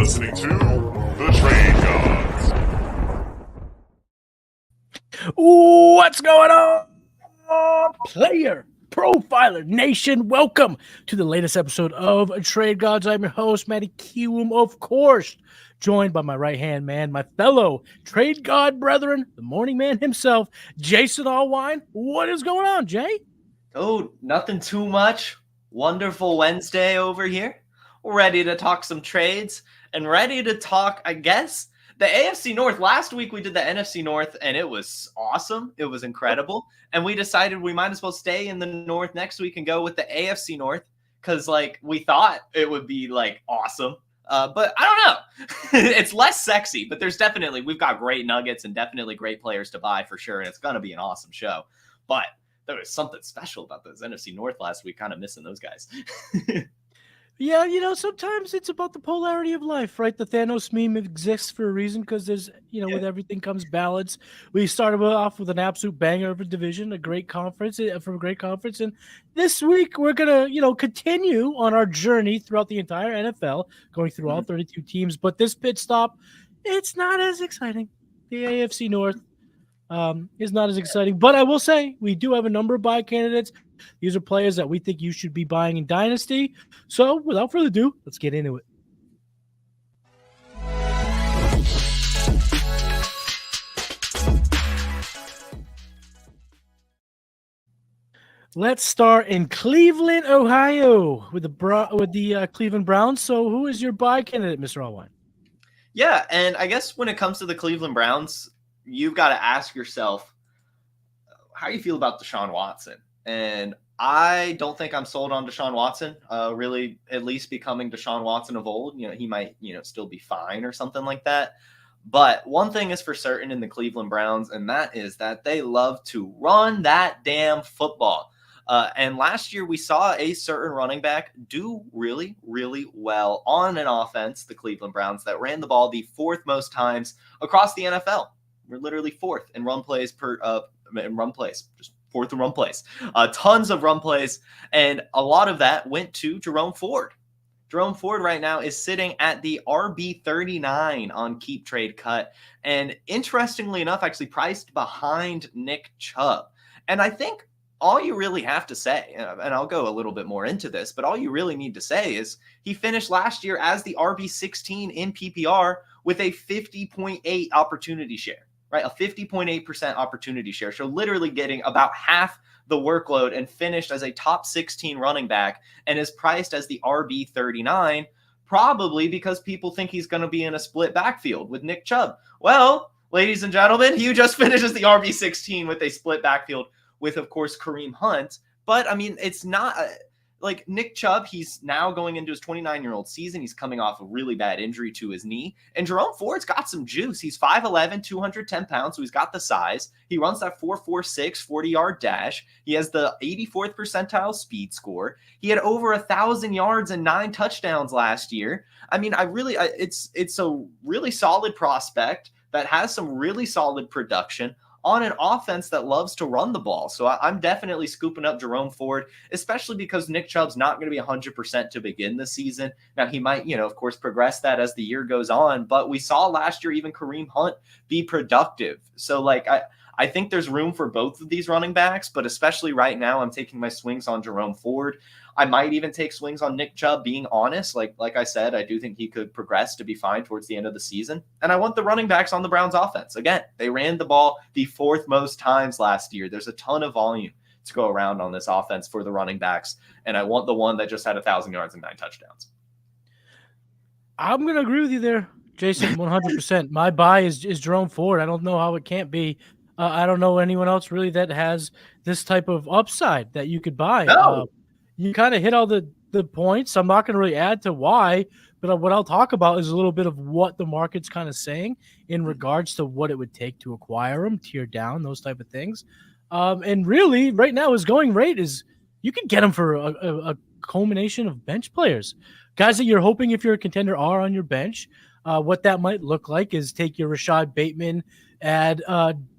listening to The Trade Gods. What's going on, Player Profiler Nation? Welcome to the latest episode of Trade Gods. I'm your host, Matty Kiwoom, of course, joined by my right-hand man, my fellow Trade God brethren, the morning man himself, Jason Allwine. What is going on, Jay? Oh, nothing too much. Wonderful Wednesday over here. We're ready to talk some trades and ready to talk, I guess, the AFC North. Last week we did the NFC North and it was awesome. It was incredible. And we decided we might as well stay in the North next week and go with the AFC North because we thought it would be awesome. But I don't know. It's less sexy, but we've got great nuggets and definitely great players to buy for sure. And it's going to be an awesome show. But there was something special about those NFC North last week, kind of missing those guys. Yeah, sometimes it's about the polarity of life, right? The Thanos meme exists for a reason because there's, with everything comes balance. We started off with an absolute banger of a division, a great conference, And this week we're going to, continue on our journey throughout the entire NFL, going through all 32 teams. But this pit stop, it's not as exciting. The AFC North is not as exciting. But I will say we do have a number of buy candidates. These are players that we think you should be buying in Dynasty. So without further ado, let's get into it. Let's start in Cleveland, Ohio, with the Cleveland Browns. So who is your buy candidate, Mr. Allwine? Yeah, and I guess when it comes to the Cleveland Browns, you've got to ask yourself how you feel about Deshaun Watson. And I don't think I'm sold on Deshaun Watson, really at least becoming Deshaun Watson of old. He might, still be fine or something like that. But one thing is for certain in the Cleveland Browns, and that is that they love to run that damn football. And last year we saw a certain running back do really, really well on an offense, the Cleveland Browns, that ran the ball the fourth most times across the NFL. We're literally fourth in run plays just fourth in run plays, tons of run plays. And a lot of that went to Jerome Ford. Jerome Ford right now is sitting at the RB 39 on Keep Trade Cut. And interestingly enough, actually priced behind Nick Chubb. And I think all you really have to say, and I'll go a little bit more into this, but all you really need to say is he finished last year as the RB 16 in PPR with a 50.8 opportunity share. Right, a 50.8% opportunity share. So literally getting about half the workload and finished as a top 16 running back and is priced as the RB 39, probably because people think he's going to be in a split backfield with Nick Chubb. Well, ladies and gentlemen, you just finished as the RB 16 with a split backfield with, of course, Kareem Hunt. But, I mean, it's not Nick Chubb, he's now going into his 29-year-old season. He's coming off a really bad injury to his knee. And Jerome Ford's got some juice. He's 5'11", 210 pounds, so he's got the size. He runs that 4.46 40-yard dash. He has the 84th percentile speed score. He had over 1,000 yards and 9 touchdowns last year. I mean, it's a really solid prospect that has some really solid production on an offense that loves to run the ball. So I'm definitely scooping up Jerome Ford, especially because Nick Chubb's not going to be 100% to begin the season. Now, he might, of course, progress that as the year goes on. But we saw last year even Kareem Hunt be productive. So, I think there's room for both of these running backs, but especially right now, I'm taking my swings on Jerome Ford. I might even take swings on Nick Chubb, being honest. Like I said, I do think he could progress to be fine towards the end of the season. And I want the running backs on the Browns offense. Again, they ran the ball the fourth most times last year. There's a ton of volume to go around on this offense for the running backs. And I want the one that just had 1,000 yards and 9 touchdowns. I'm going to agree with you there, Jason, 100%. My buy is Jerome Ford. I don't know how it can't be. I don't know anyone else really that has this type of upside that you could buy. No. You kind of hit all the points. I'm not going to really add to why, but what I'll talk about is a little bit of what the market's kind of saying in regards to what it would take to acquire them, tier down, those type of things. And really, right now, his going rate is you can get him for a culmination of bench players. Guys that you're hoping, if you're a contender, are on your bench. What that might look like is take your Rashad Bateman, add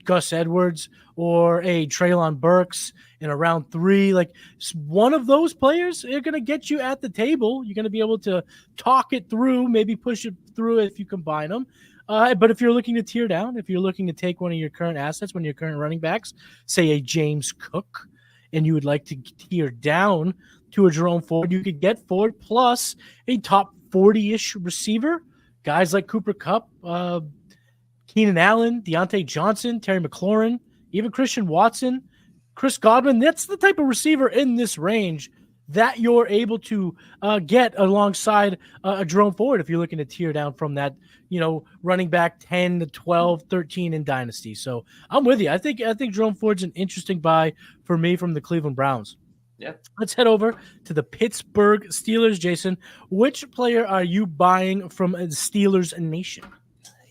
Gus Edwards or a Treylon Burks in a round 3. Like one of those players are going to get you at the table. You're going to be able to talk it through, maybe push it through if you combine them. But if you're looking to tier down, if you're looking to take one of your current assets, one of your current running backs, say a James Cook, and you would like to tier down to a Jerome Ford, you could get Ford plus a top 40-ish receiver. Guys like Cooper Kupp, Keenan Allen, Deontay Johnson, Terry McLaurin, even Christian Watson, Chris Godwin. That's the type of receiver in this range that you're able to get alongside a Jerome Ford if you're looking to tier down from that, running back 10 to 12, 13 in Dynasty. So I'm with you. I think Jerome Ford's an interesting buy for me from the Cleveland Browns. Yeah. Let's head over to the Pittsburgh Steelers. Jason, which player are you buying from the Steelers Nation?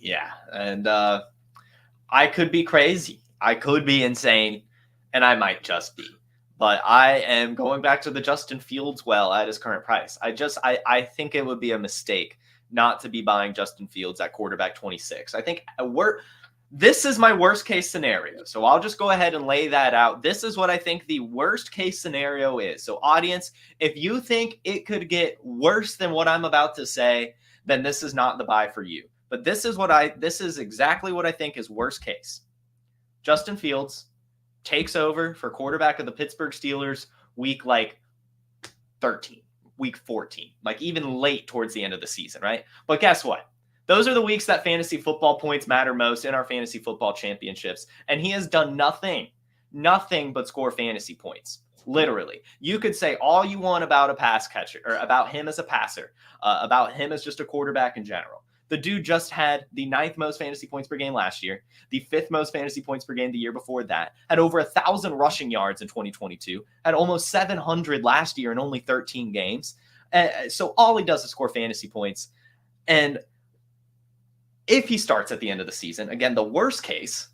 Yeah, and I could be crazy. I could be insane, and I might just be. But I am going back to the Justin Fields well at his current price. I think it would be a mistake not to be buying Justin Fields at quarterback 26. I think this is my worst case scenario. So I'll just go ahead and lay that out. This is what I think the worst case scenario is. So audience, if you think it could get worse than what I'm about to say, then this is not the buy for you. But this is exactly what I think is worst case. Justin Fields takes over for quarterback of the Pittsburgh Steelers week 13, week 14, even late towards the end of the season, right? But guess what? Those are the weeks that fantasy football points matter most in our fantasy football championships. And he has done nothing but score fantasy points. Literally. You could say all you want about a pass catcher or about him as a passer, about him as just a quarterback in general. The dude just had the 9th most fantasy points per game last year, the 5th most fantasy points per game the year before that, had over 1,000 rushing yards in 2022, had almost 700 last year in only 13 games. So all he does is score fantasy points. And if he starts at the end of the season, again, the worst case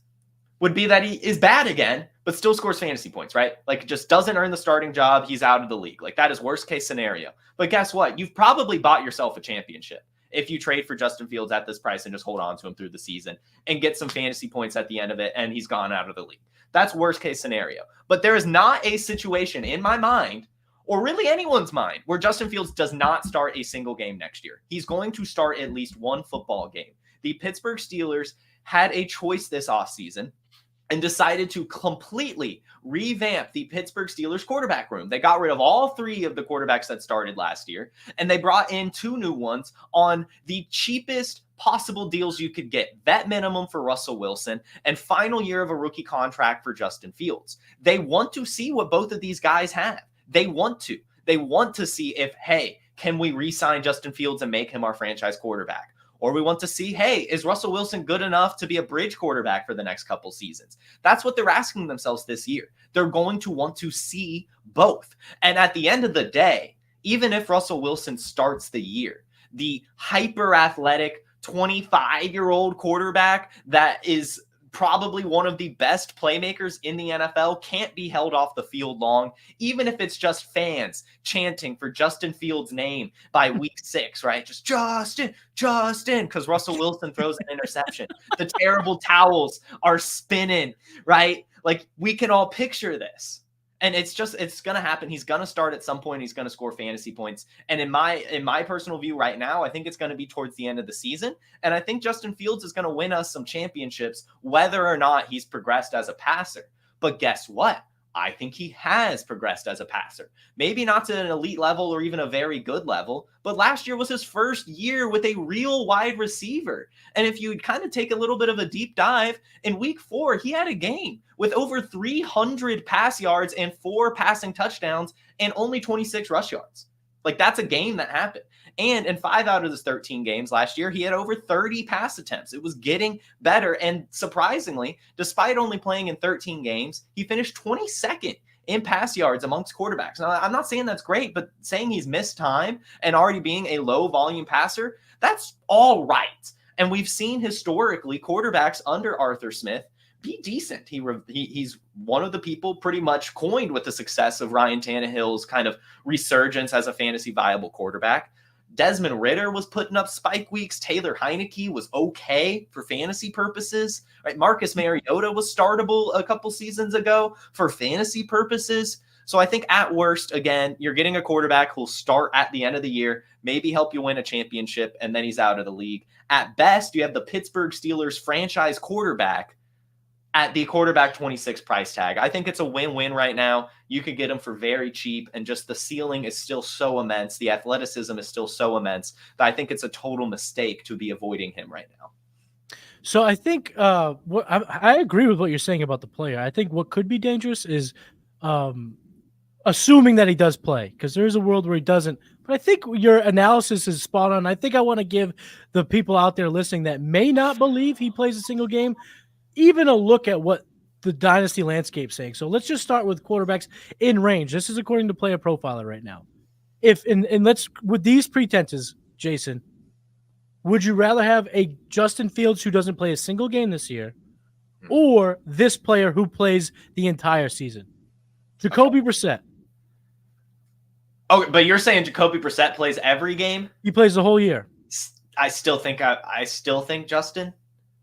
would be that he is bad again, but still scores fantasy points, right? Just doesn't earn the starting job. He's out of the league. That is worst case scenario. But guess what? You've probably bought yourself a championship if you trade for Justin Fields at this price and just hold on to him through the season and get some fantasy points at the end of it, and he's gone out of the league. That's worst case scenario. But there is not a situation in my mind, or really anyone's mind, where Justin Fields does not start a single game next year. He's going to start at least one football game. The Pittsburgh Steelers had a choice this offseason and decided to completely revamp the Pittsburgh Steelers quarterback room. They got rid of all 3 of the quarterbacks that started last year, and they brought in 2 new ones on the cheapest possible deals you could get. Vet minimum for Russell Wilson and final year of a rookie contract for Justin Fields. They want to see what both of these guys have. They want to see if, hey, can we re-sign Justin Fields and make him our franchise quarterback? Or we want to see, hey, is Russell Wilson good enough to be a bridge quarterback for the next couple seasons? That's what they're asking themselves this year. They're going to want to see both. And at the end of the day, even if Russell Wilson starts the year, the hyper-athletic 25-year-old quarterback that is probably one of the best playmakers in the NFL can't be held off the field long, even if it's just fans chanting for Justin Fields' name by week 6, right? Just Justin, because Russell Wilson throws an interception. The terrible towels are spinning, right? We can all picture this. And it's going to happen. He's going to start at some point. He's going to score fantasy points. And in my personal view right now, I think it's going to be towards the end of the season. And I think Justin Fields is going to win us some championships, whether or not he's progressed as a passer. But guess what? I think he has progressed as a passer. Maybe not to an elite level or even a very good level, but last year was his first year with a real wide receiver. And if you kind of take a little bit of a deep dive, in week 4, he had a game with over 300 pass yards and 4 passing touchdowns and only 26 rush yards. That's a game that happened. And in 5 out of his 13 games last year, he had over 30 pass attempts. It was getting better. And surprisingly, despite only playing in 13 games, he finished 22nd in pass yards amongst quarterbacks. Now, I'm not saying that's great, but saying he's missed time and already being a low volume passer, that's all right. And we've seen historically quarterbacks under Arthur Smith be decent. He's one of the people pretty much coined with the success of Ryan Tannehill's kind of resurgence as a fantasy viable quarterback. Desmond Ridder was putting up spike weeks. Taylor Heineke was okay for fantasy purposes. Right? Marcus Mariota was startable a couple seasons ago for fantasy purposes. So I think at worst, again, you're getting a quarterback who'll start at the end of the year, maybe help you win a championship, and then he's out of the league. At best, you have the Pittsburgh Steelers franchise quarterback at the quarterback 26 price tag. I think it's a win-win right now. You could get him for very cheap, and just the ceiling is still so immense. The athleticism is still so immense that I think it's a total mistake to be avoiding him right now. So I think I agree with what you're saying about the player. I think what could be dangerous is assuming that he does play, because there is a world where he doesn't. But I think your analysis is spot on. I think I want to give the people out there listening that may not believe he plays a single game even a look at what the dynasty landscape is saying. So let's just start with quarterbacks in range. This is according to PlayerProfiler right now. Let's with these pretenses, Jason, would you rather have a Justin Fields who doesn't play a single game this year, or this player who plays the entire season? Jacoby Brissett. Oh, but you're saying Jacoby Brissett plays every game? He plays the whole year. I still think Justin.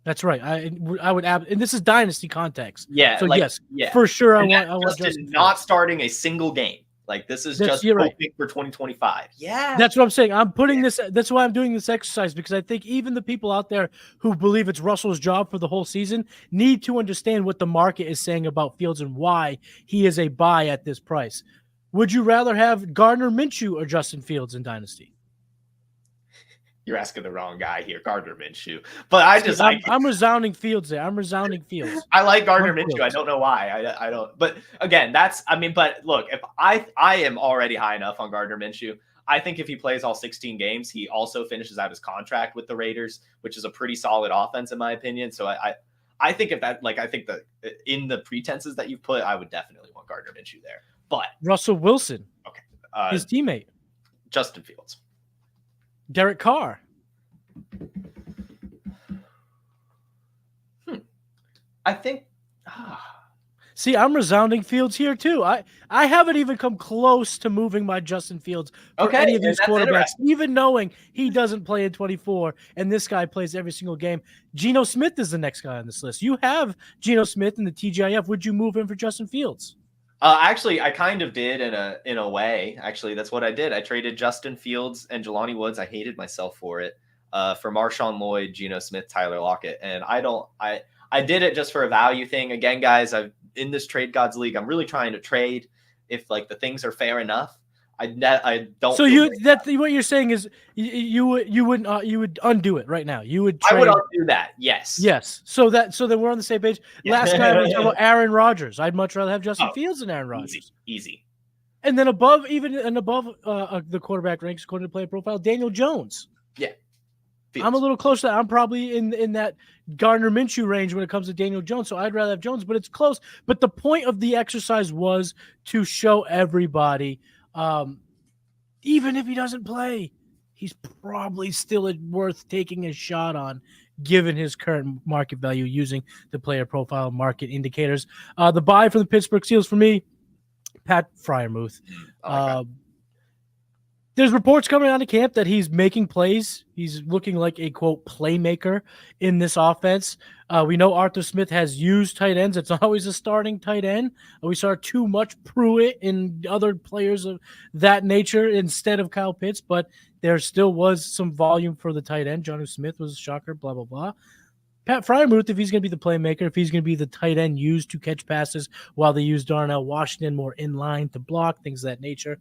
That's right. I would add, and this is dynasty context. Yeah. So yes, for sure. I want Justin not starting a single game. Like this is just hoping for 2025. Yeah. That's what I'm saying. I'm putting this. That's why I'm doing this exercise, because I think even the people out there who believe it's Russell's job for the whole season need to understand what the market is saying about Fields and why he is a buy at this price. Would you rather have Gardner Minshew or Justin Fields in dynasty? You're asking the wrong guy here, Gardner Minshew. But I'm resounding Fields there. I'm resounding Fields. I like Gardner Minshew. I don't know why. I don't. But again, but look, if I am already high enough on Gardner Minshew. I think if he plays all 16 games, he also finishes out his contract with the Raiders, which is a pretty solid offense in my opinion. So I think if that, I think that in the pretenses that you've put, I would definitely want Gardner Minshew there. But Russell Wilson, okay, his teammate, Justin Fields. Derek Carr. I think. See, I'm resounding Fields here too. I haven't even come close to moving my Justin Fields for any of these quarterbacks, even knowing he doesn't play in 24 and this guy plays every single game. Geno Smith is the next guy on this list. You have Geno Smith in the TGIF. Would you move him for Justin Fields? Actually, I kind of did in a way. Actually, that's what I did. I traded Justin Fields and Jelani Woods. I hated myself for it. For Marshawn Lloyd, Geno Smith, Tyler Lockett, and I did it just for a value thing. Again, guys, I'm in this Trade Gods League. I'm really trying to trade if the things are fair enough. I don't. So what you're saying is you would undo it right now. You would. I would undo that. Yes. Yes. So then we're on the same page. Last guy we talked about Aaron Rodgers. I'd much rather have Justin Fields than Aaron Rodgers. Easy. And then above the quarterback ranks according to PlayerProfiler, Daniel Jones. Yeah. Fields. I'm a little close to that. I'm probably in that Gardner Minshew range when it comes to Daniel Jones. So I'd rather have Jones, but it's close. But the point of the exercise was to show everybody. Even if he doesn't play, he's probably still worth taking a shot on, given his current market value using the player profile market indicators. The buy from the Pittsburgh Steelers for me, Pat Freiermuth. There's reports coming out of camp that he's making plays. He's looking like a, quote, playmaker in this offense. We know Arthur Smith has used tight ends. It's not always a starting tight end. We saw too much Pruitt and other players of that nature instead of Kyle Pitts, but there still was some volume for the tight end. Jonnu Smith was a shocker, blah, blah, blah. Pat Freiermuth, if he's going to be the playmaker, if he's going to be the tight end used to catch passes while they use Darnell Washington more in line to block, things of that nature,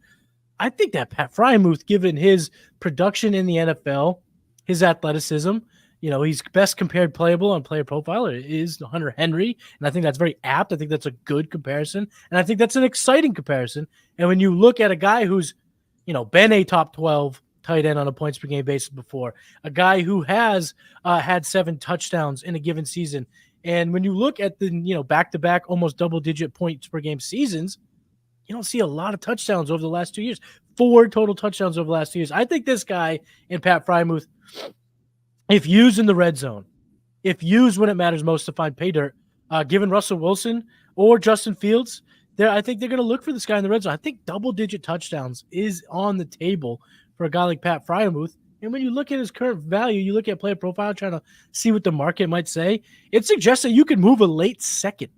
I think that Pat Freiermuth, given his production in the NFL, his athleticism, he's best compared playable on PlayerProfiler is Hunter Henry, and I think that's very apt. I think that's a good comparison, and I think that's an exciting comparison. And when you look at a guy who's, been a top 12 tight end on a points per game basis before, a guy who has had 7 touchdowns in a given season, and when you look at the back-to-back almost double-digit points per game seasons, you don't see a lot of touchdowns over the last 2 years. 4 total touchdowns over the last 2 years. I think this guy in Pat Freiermuth, if used in the red zone, if used when it matters most to find pay dirt, given Russell Wilson or Justin Fields, I think they're going to look for this guy in the red zone. I think double-digit touchdowns is on the table for a guy like Pat Freiermuth. And when you look at his current value, you look at player profile, trying to see what the market might say. It suggests that you could move a late second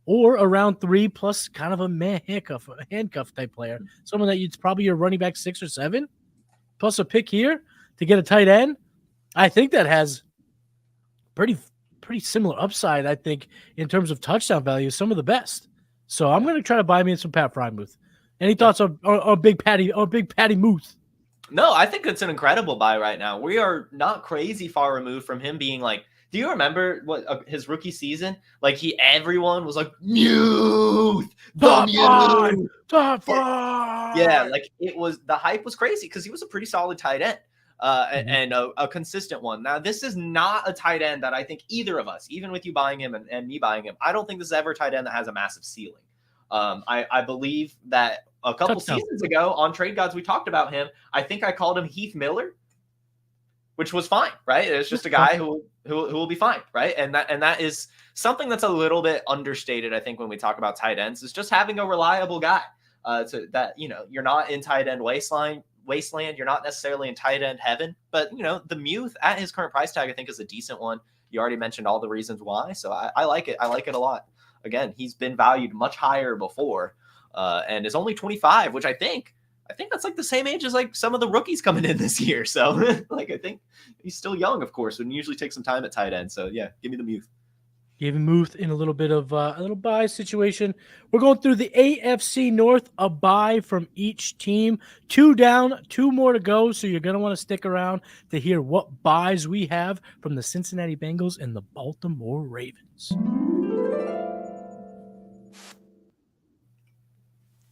or around 3 plus kind of a handcuff type player. Someone that it's probably your running back 6 or 7 plus a pick here to get a tight end. I think that has pretty similar upside, I think, in terms of touchdown value, some of the best. So I'm going to try to buy me some Pat Freiermuth. Any thoughts on Big Patty Muth? No, I think it's an incredible buy right now. We are not crazy far removed from him being like, do you remember what his rookie season? Like everyone was like, Muth, top five. Yeah, like the hype was crazy because he was a pretty solid tight end and a consistent one. Now, this is not a tight end that I think either of us, even with you buying him and me buying him, I don't think this is ever a tight end that has a massive ceiling. I believe that a couple seasons ago on Trade Gods, we talked about him. I think I called him Heath Miller, which was fine, right? It's just a guy who will be fine, right? And that is something that's a little bit understated, I think, when we talk about tight ends, is just having a reliable guy. You're not in tight end wasteland. You're not necessarily in tight end heaven, but the Muth at his current price tag, I think, is a decent one. You already mentioned all the reasons why, so I like it. I like it a lot. Again, he's been valued much higher before, and is only 25, which I think that's like the same age as like some of the rookies coming in this year. So like, I think he's still young, of course, and usually takes some time at tight end. So yeah, give me the Muth. Giving Muth in a little bit of a little buy situation. We're going through the AFC North, a buy from each team. 2 down, 2 more to go. So you're going to want to stick around to hear what buys we have from the Cincinnati Bengals and the Baltimore Ravens.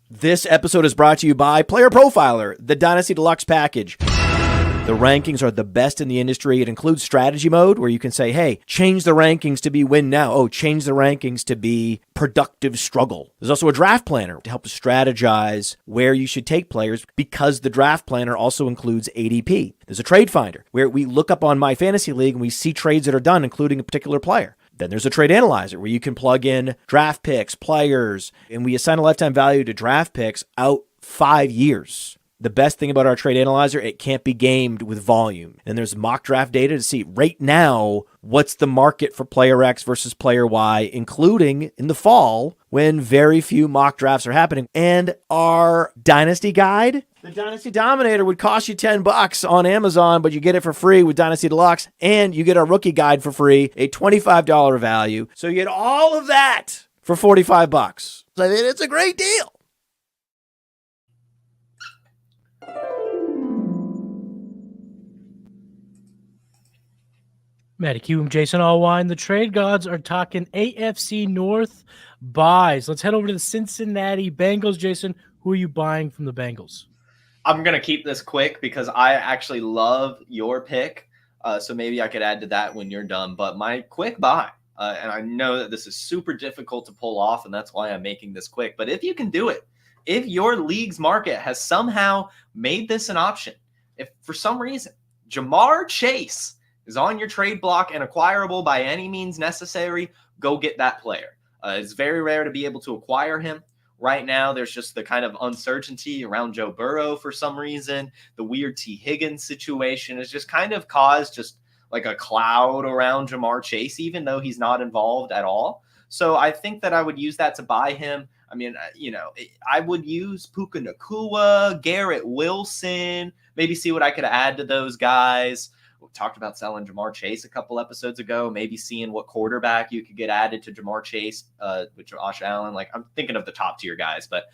This episode is brought to you by PlayerProfiler, the Dynasty Deluxe package. The rankings are the best in the industry. It includes strategy mode where you can say, hey, change the rankings to be win now. Oh, change the rankings to be productive struggle. There's also a draft planner to help us strategize where you should take players because the draft planner also includes ADP. There's a trade finder where we look up on My Fantasy League and we see trades that are done, including a particular player. Then there's a trade analyzer where you can plug in draft picks, players, and we assign a lifetime value to draft picks out 5 years. The best thing about our trade analyzer, it can't be gamed with volume. And there's mock draft data to see right now what's the market for player X versus player Y, including in the fall when very few mock drafts are happening. And our Dynasty Guide, the Dynasty Dominator, would cost you $10 on Amazon, but you get it for free with Dynasty Deluxe, and you get our Rookie Guide for free, a $25 value. So you get all of that for $45. I mean, it's a great deal. Matty, Kiwoom, Jason, Allwine. The Trade Gods are talking AFC North buys. Let's head over to the Cincinnati Bengals. Jason, who are you buying from the Bengals? I'm going to keep this quick because I actually love your pick. So maybe I could add to that when you're done. But my quick buy, and I know that this is super difficult to pull off, and that's why I'm making this quick. But if you can do it, if your league's market has somehow made this an option, if for some reason Jamar Chase is on your trade block and acquirable by any means necessary, go get that player. It's very rare to be able to acquire him. Right now, there's just the kind of uncertainty around Joe Burrow for some reason. The weird T. Higgins situation has just kind of caused just like a cloud around Jamar Chase, even though he's not involved at all. So I think that I would use that to buy him. I mean, I would use Puka Nacua, Garrett Wilson, maybe see what I could add to those guys. We talked about selling Jamar Chase a couple episodes ago, maybe seeing what quarterback you could get added to Jamar Chase, with Josh Allen. Like, I'm thinking of the top tier guys, but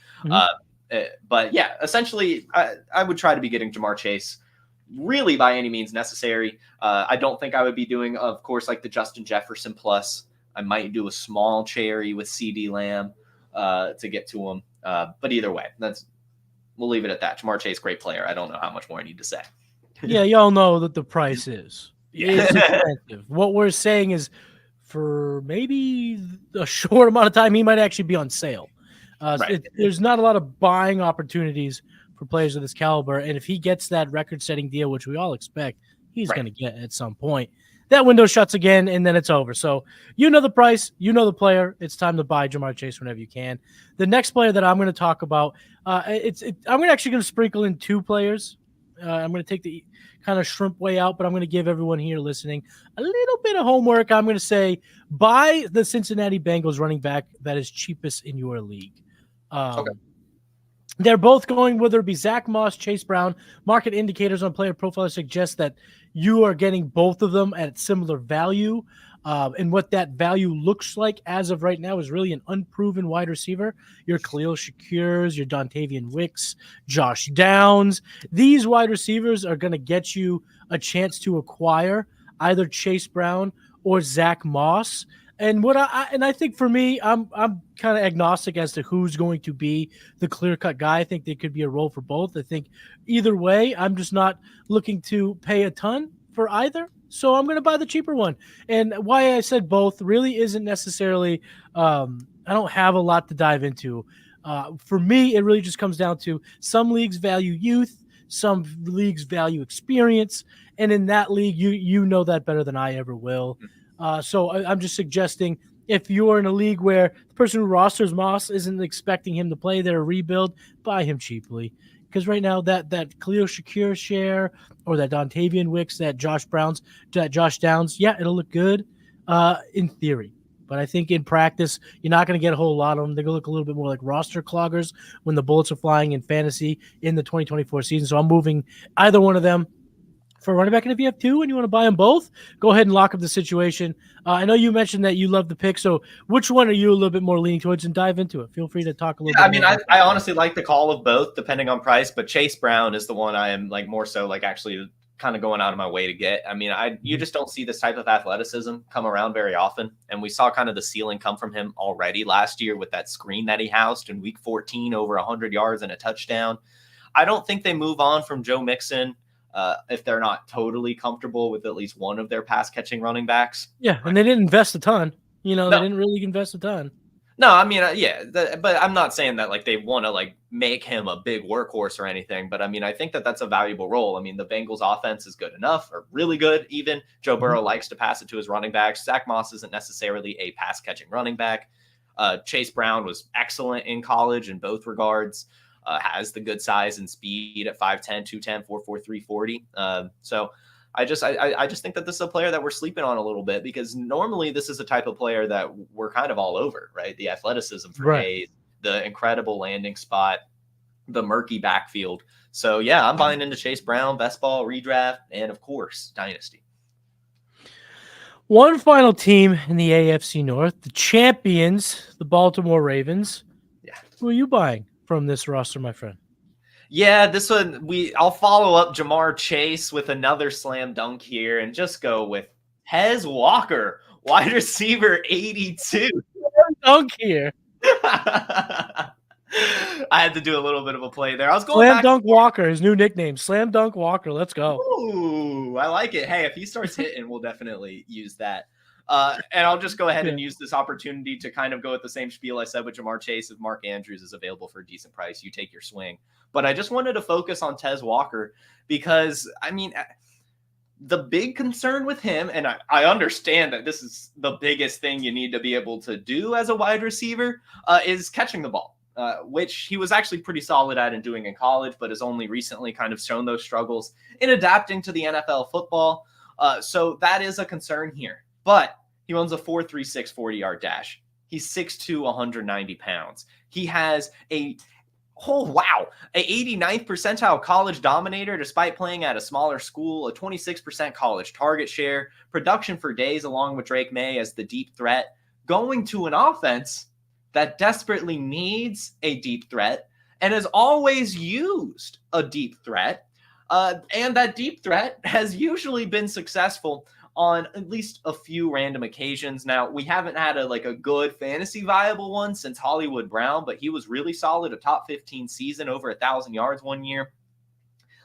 yeah, essentially I would try to be getting Jamar Chase really by any means necessary. I don't think I would be doing, of course, like the Justin Jefferson plus. I might do a small cherry with CD Lamb to get to him. But either way, we'll leave it at that. Jamar Chase, great player. I don't know how much more I need to say. Yeah, y'all know that the price is. It's expensive. What we're saying is for maybe a short amount of time, he might actually be on sale. Right. There's not a lot of buying opportunities for players of this caliber. And if he gets that record-setting deal, which we all expect he's going to get at some point, that window shuts again, and then it's over. So you know the price, you know the player. It's time to buy Jamar Chase whenever you can. The next player that I'm going to talk about, I'm actually going to sprinkle in 2 players I'm going to take the kind of shrimp way out, but I'm going to give everyone here listening a little bit of homework. I'm going to say buy the Cincinnati Bengals running back that is cheapest in your league. Okay. They're both going, whether it be Zach Moss, Chase Brown. Market indicators on Player Profiler suggest that you are getting both of them at similar value. And what that value looks like as of right now is really an unproven wide receiver. Your Khalil Shakurs, your Dontavian Wicks, Josh Downs. These wide receivers are going to get you a chance to acquire either Chase Brown or Zach Moss. And I think for me, I'm kind of agnostic as to who's going to be the clear-cut guy. I think there could be a role for both. I think either way, I'm just not looking to pay a ton for either. So I'm going to buy the cheaper one. And why I said both really isn't necessarily I don't have a lot to dive into. For me, it really just comes down to some leagues value youth, some leagues value experience, and in that league, you know that better than I ever will. So I'm just suggesting if you're in a league where the person who rosters Moss isn't expecting him to play their rebuild, buy him cheaply. Because right now that Khalil Shakir share or that Dontavian Wicks, that Josh Downs, yeah, it'll look good in theory. But I think in practice, you're not going to get a whole lot of them. They're going to look a little bit more like roster cloggers when the bullets are flying in fantasy in the 2024 season. So I'm moving either one of them for running back. And if you have two and you want to buy them both, go ahead and lock up the situation. I know you mentioned that you love the pick. So which one are you a little bit more leaning towards, and dive into it? Feel free to talk a little bit. I mean, I honestly like the call of both depending on price, but Chase Brown is the one I am like more so like actually kind of going out of my way to get. I mean, you just don't see this type of athleticism come around very often. And we saw kind of the ceiling come from him already last year with that screen that he housed in week 14, over 100 yards and a touchdown. I don't think they move on from Joe Mixon if they're not totally comfortable with at least one of their pass catching running backs. Yeah. And they didn't invest a ton, they didn't really invest a ton. No, I mean, but I'm not saying that like they want to like make him a big workhorse or anything. But I mean, I think that that's a valuable role. I mean, the Bengals offense is good enough, or really good even. Joe Burrow likes to pass it to his running backs. Zach Moss isn't necessarily a pass catching running back. Chase Brown was excellent in college in both regards. Has the good size and speed at 5'10", 210, 4'4", 340. So I just think that this is a player that we're sleeping on a little bit, because normally this is a type of player that we're kind of all over, right? The athleticism for Hayes, the incredible landing spot, the murky backfield. So yeah, I'm buying into Chase Brown, best ball, redraft, and of course, Dynasty. One final team in the AFC North, the champions, the Baltimore Ravens. Yeah. Who are you buying from this roster, my friend? Yeah, this one I'll follow up Jamar Chase with another slam dunk here and just go with Tez Walker, wide receiver 82. Dunk here. I had to do a little bit of a play there. I was going Slam back Dunk Walker, his new nickname. Slam Dunk Walker. Let's go. Ooh, I like it. Hey, if he starts hitting, we'll definitely use that. And I'll just go ahead and use this opportunity to kind of go at the same spiel I said with Jamar Chase. If Mark Andrews is available for a decent price, you take your swing. But I just wanted to focus on Tez Walker because, I mean, the big concern with him, and I understand that this is the biggest thing you need to be able to do as a wide receiver, is catching the ball, which he was actually pretty solid at and doing in college, but has only recently kind of shown those struggles in adapting to the NFL football. So that is a concern here. But he runs a 4.36 40-yard dash. He's 6'2", 190 pounds. He has a 89th percentile college dominator despite playing at a smaller school, a 26% college target share, production for days along with Drake May as the deep threat, going to an offense that desperately needs a deep threat and has always used a deep threat. And that deep threat has usually been successful on at least a few random occasions. Now, we haven't had a good fantasy viable one since Hollywood Brown, but he was really solid, a top 15 season, over 1,000 yards one year.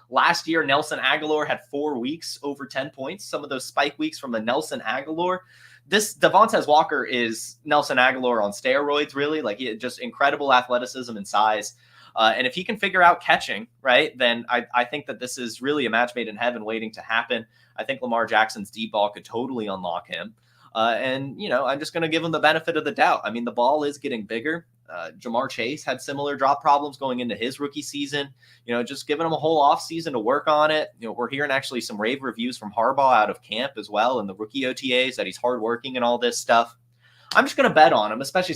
Last year, Nelson Aguilar had 4 weeks over 10 points, some of those spike weeks from the Nelson Aguilar. This Tez Walker is Nelson Aguilar on steroids, really. Like, he had just incredible athleticism and size. And if he can figure out catching, right, then I think that this is really a match made in heaven waiting to happen. I think Lamar Jackson's deep ball could totally unlock him. And, I'm just going to give him the benefit of the doubt. I mean, the ball is getting bigger. Jamar Chase had similar drop problems going into his rookie season. Just giving him a whole offseason to work on it. We're hearing actually some rave reviews from Harbaugh out of camp as well in the rookie OTAs that he's hardworking and all this stuff. I'm just going to bet on him, especially,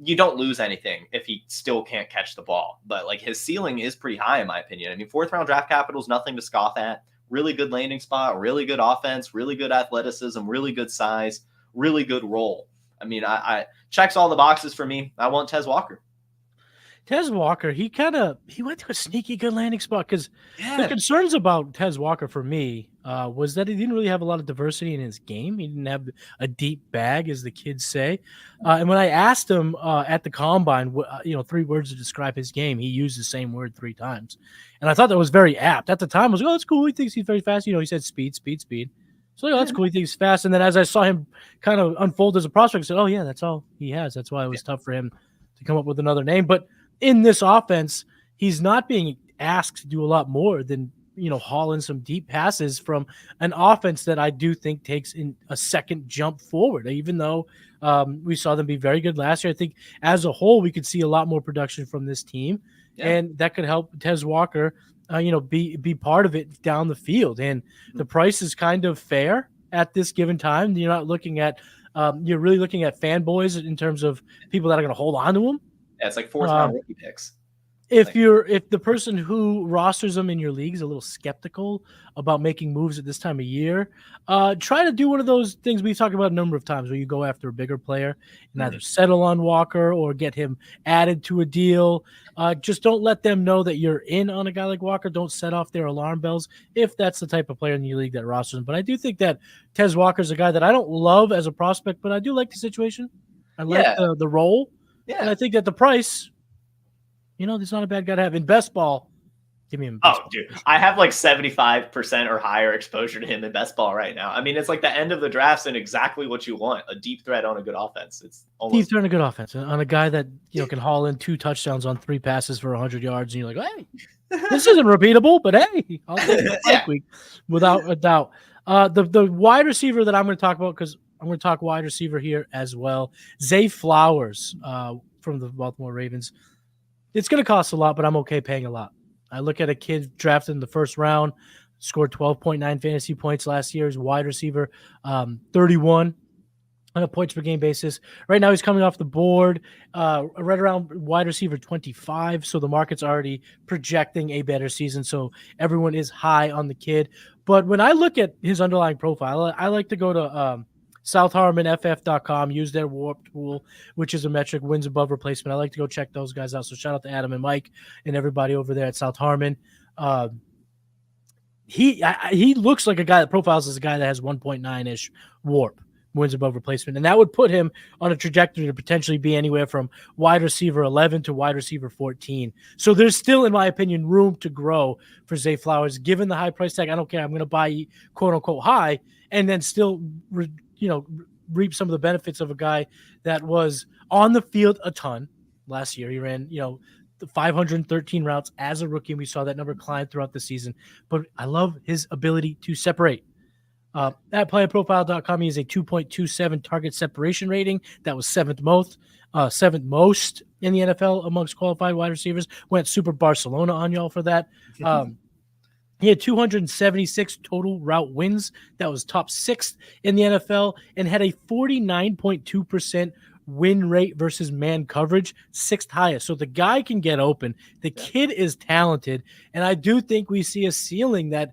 you don't lose anything if he still can't catch the ball. But his ceiling is pretty high in my opinion. Fourth round draft capital is nothing to scoff at. Really good landing spot, really good offense, really good athleticism, really good size, really good role. I checks all the boxes for me. I want Tez Walker. Tez Walker, he went to a sneaky good landing spot because the concerns about Tez Walker for me was that he didn't really have a lot of diversity in his game. He didn't have a deep bag, as the kids say. And when I asked him at the combine, 3 words to describe his game, he used the same word 3 times. And I thought that was very apt. At the time, I was like, oh, that's cool. He thinks he's very fast. He said speed, speed, speed. So that's cool. He thinks fast. And then as I saw him kind of unfold as a prospect, I said, oh, yeah, that's all he has. That's why it was tough for him to come up with another name. But in this offense, he's not being asked to do a lot more than, haul in some deep passes from an offense that I do think takes in a second jump forward. Even though we saw them be very good last year, I think as a whole, we could see a lot more production from this team. Yeah. And that could help Tez Walker, be part of it down the field. And the price is kind of fair at this given time. You're not looking at, you're really looking at fanboys in terms of people that are going to hold on to him. Yeah, it's like 4th round rookie picks. If the person who rosters them in your league is a little skeptical about making moves at this time of year, try to do one of those things we've talked about a number of times where you go after a bigger player and either settle on Walker or get him added to a deal. Just don't let them know that you're in on a guy like Walker. Don't set off their alarm bells if that's the type of player in your league that rosters him. But I do think that Tez Walker is a guy that I don't love as a prospect, but I do like the situation. I like the role. Yeah. And I think that the price, there's not a bad guy to have. In best ball, give me him. Oh, dude. I have 75% or higher exposure to him in best ball right now. It's like the end of the drafts and exactly what you want. A deep threat on a good offense. It's almost deep threat on a good offense. On a guy that can haul in 2 touchdowns on 3 passes for 100 yards. And you're like, hey, this isn't repeatable, but hey, I'll take it week without a doubt. The wide receiver that I'm going to talk about, because I'm going to talk wide receiver here as well. Zay Flowers from the Baltimore Ravens. It's going to cost a lot, but I'm okay paying a lot. I look at a kid drafted in the first round, scored 12.9 fantasy points last year as wide receiver, 31 on a points per game basis. Right now he's coming off the board right around wide receiver 25, so the market's already projecting a better season, so everyone is high on the kid. But when I look at his underlying profile, I like to go to SouthHarmonFF.com, use their warp tool, which is a metric, wins above replacement. I like to go check those guys out. So shout out to Adam and Mike and everybody over there at South Harmon. He looks like a guy that profiles as a guy that has 1.9-ish warp, wins above replacement. And that would put him on a trajectory to potentially be anywhere from wide receiver 11 to wide receiver 14. So there's still, in my opinion, room to grow for Zay Flowers. Given the high price tag, I don't care. I'm going to buy quote unquote high and then still reap some of the benefits of a guy that was on the field a ton last year. He ran, the 513 routes as a rookie, and we saw that number climb throughout the season. But I love his ability to separate. At PlayerProfiler.com, he has a 2.27 target separation rating. That was seventh most in the NFL amongst qualified wide receivers. Went Super Barcelona on y'all for that. He had 276 total route wins. That was top 6th in the NFL and had a 49.2% win rate versus man coverage, 6th highest. So the guy can get open. The kid is talented. And I do think we see a ceiling that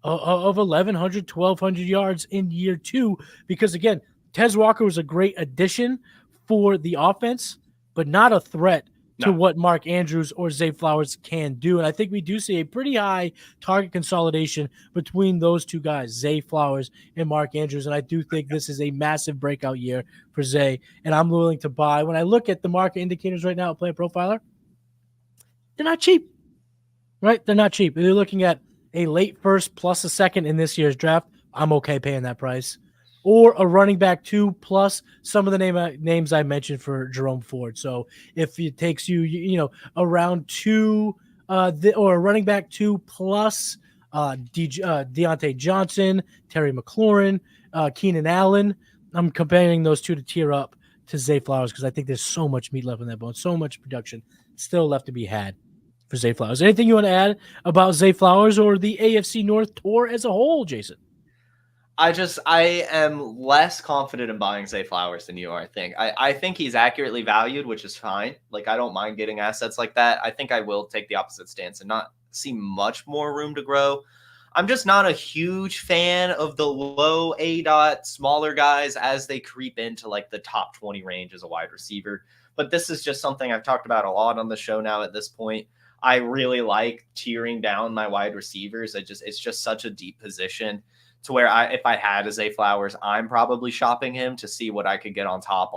of 1,100, 1,200 yards in year 2, because again, Tez Walker was a great addition for the offense, but not a threat to what Mark Andrews or Zay Flowers can do. And I think we do see a pretty high target consolidation between those two guys, Zay Flowers and Mark Andrews. And I do think this is a massive breakout year for Zay, and I'm willing to buy. When I look at the market indicators right now at Player Profiler, they're not cheap, right? They're not cheap. They're looking at a late first plus a second in this year's draft. I'm okay paying that price. Or a running back 2 plus some of the names I mentioned for Jerome Ford. So if it takes you, around 2 or a running back 2 plus Deontay Johnson, Terry McLaurin, Keenan Allen, I'm comparing those two to tier up to Zay Flowers because I think there's so much meat left in that bone, so much production still left to be had for Zay Flowers. Anything you want to add about Zay Flowers or the AFC North tour as a whole, Jason? I am less confident in buying Zay Flowers than you are, I think. I think he's accurately valued, which is fine. Like, I don't mind getting assets like that. I think I will take the opposite stance and not see much more room to grow. I'm just not a huge fan of the low ADOT smaller guys as they creep into like the top 20 range as a wide receiver. But this is just something I've talked about a lot on the show now at this point. I really like tearing down my wide receivers. It's just such a deep position to where if I had a Zay Flowers, I'm probably shopping him to see what I could get on top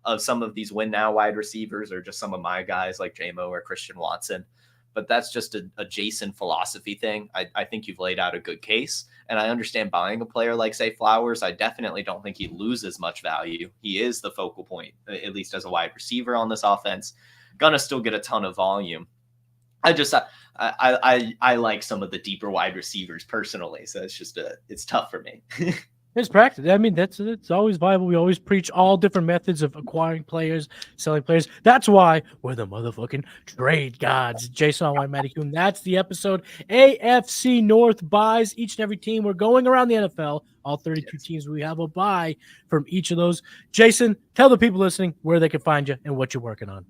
of some of these win now wide receivers or just some of my guys like JMO or Christian Watson. But that's just a Jason philosophy thing. I think you've laid out a good case, and I understand buying a player like Zay Flowers. I definitely don't think he loses much value. He is the focal point, at least as a wide receiver on this offense. Gonna still get a ton of volume. I like some of the deeper wide receivers personally, so it's tough for me. It's practice. I mean, it's always viable. We always preach all different methods of acquiring players, selling players. That's why we're the motherfucking trade gods. Jason Allwine, Matty Kiwoom. That's the episode. AFC North buys each and every team. We're going around the NFL. All 32 teams. We have a buy from each of those. Jason, tell the people listening where they can find you and what you're working on.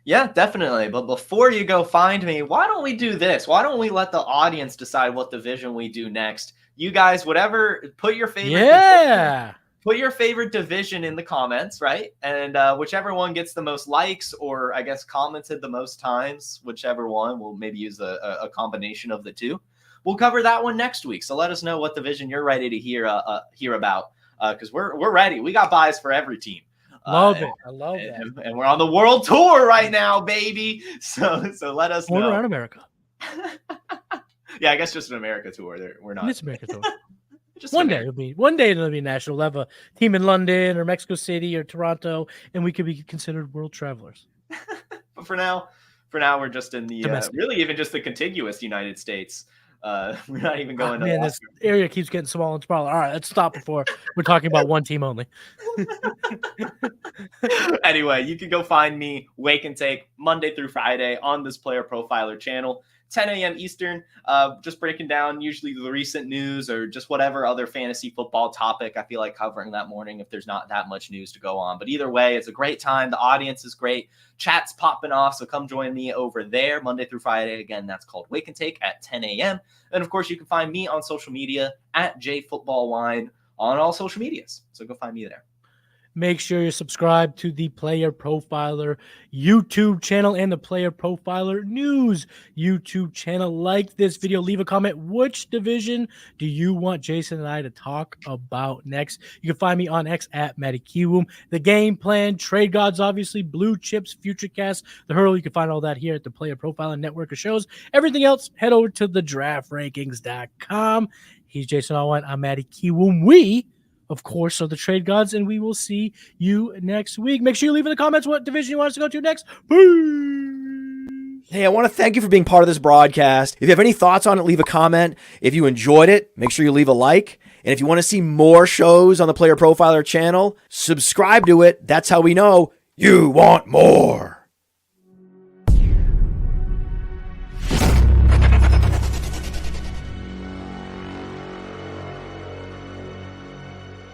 Yeah, definitely. But before you go find me, why don't we do this? Why don't we let the audience decide what division we do next? You guys, whatever, put your favorite division in the comments, right? And whichever one gets the most likes or I guess commented the most times, whichever one, we'll maybe use a combination of the two. We'll cover that one next week. So let us know what division you're ready to hear about because we're ready. We got buys for every team. Love it. I love that. And we're on the world tour right now, baby. So let us know. Around America. Yeah, I guess just an America tour. We're not. It's America tour. Just one America. day it'll be national. We'll have a team in London or Mexico City or Toronto, and we could be considered world travelers. But for now, we're just in the really even just the contiguous United States. We're not even going to this area keeps getting smaller and smaller. All right, let's stop before we're talking about one team only. Anyway, you can go find me, Wake and Take, Monday through Friday on this Player Profiler channel, 10 a.m. Eastern, just breaking down usually the recent news or just whatever other fantasy football topic I feel like covering that morning if there's not that much news to go on. But either way, it's a great time. The audience is great. Chat's popping off, so come join me over there Monday through Friday. Again, that's called Wake and Take at 10 a.m. And, of course, you can find me on social media at JFootballWine on all social medias. So go find me there. Make sure you're subscribed to the Player Profiler YouTube channel and the Player Profiler News YouTube channel. Like this video, leave a comment. Which division do you want Jason and I to talk about next? You can find me on X at Matty Kiwoom. The game plan, trade gods, obviously, blue chips, future cast, the hurdle. You can find all that here at the Player Profiler network of shows. Everything else, head over to the draftrankings.com. He's Jason Allwine. I'm Matty Kiwoom. We, of course, are the trade gods, and we will see you next week. Make sure you leave in the comments what division you want us to go to next. Peace. Hey, I want to thank you for being part of this broadcast. If you have any thoughts on it, leave a comment. If you enjoyed it, make sure you leave a like. And if you want to see more shows on the Player Profiler channel, subscribe to it. That's how we know you want more.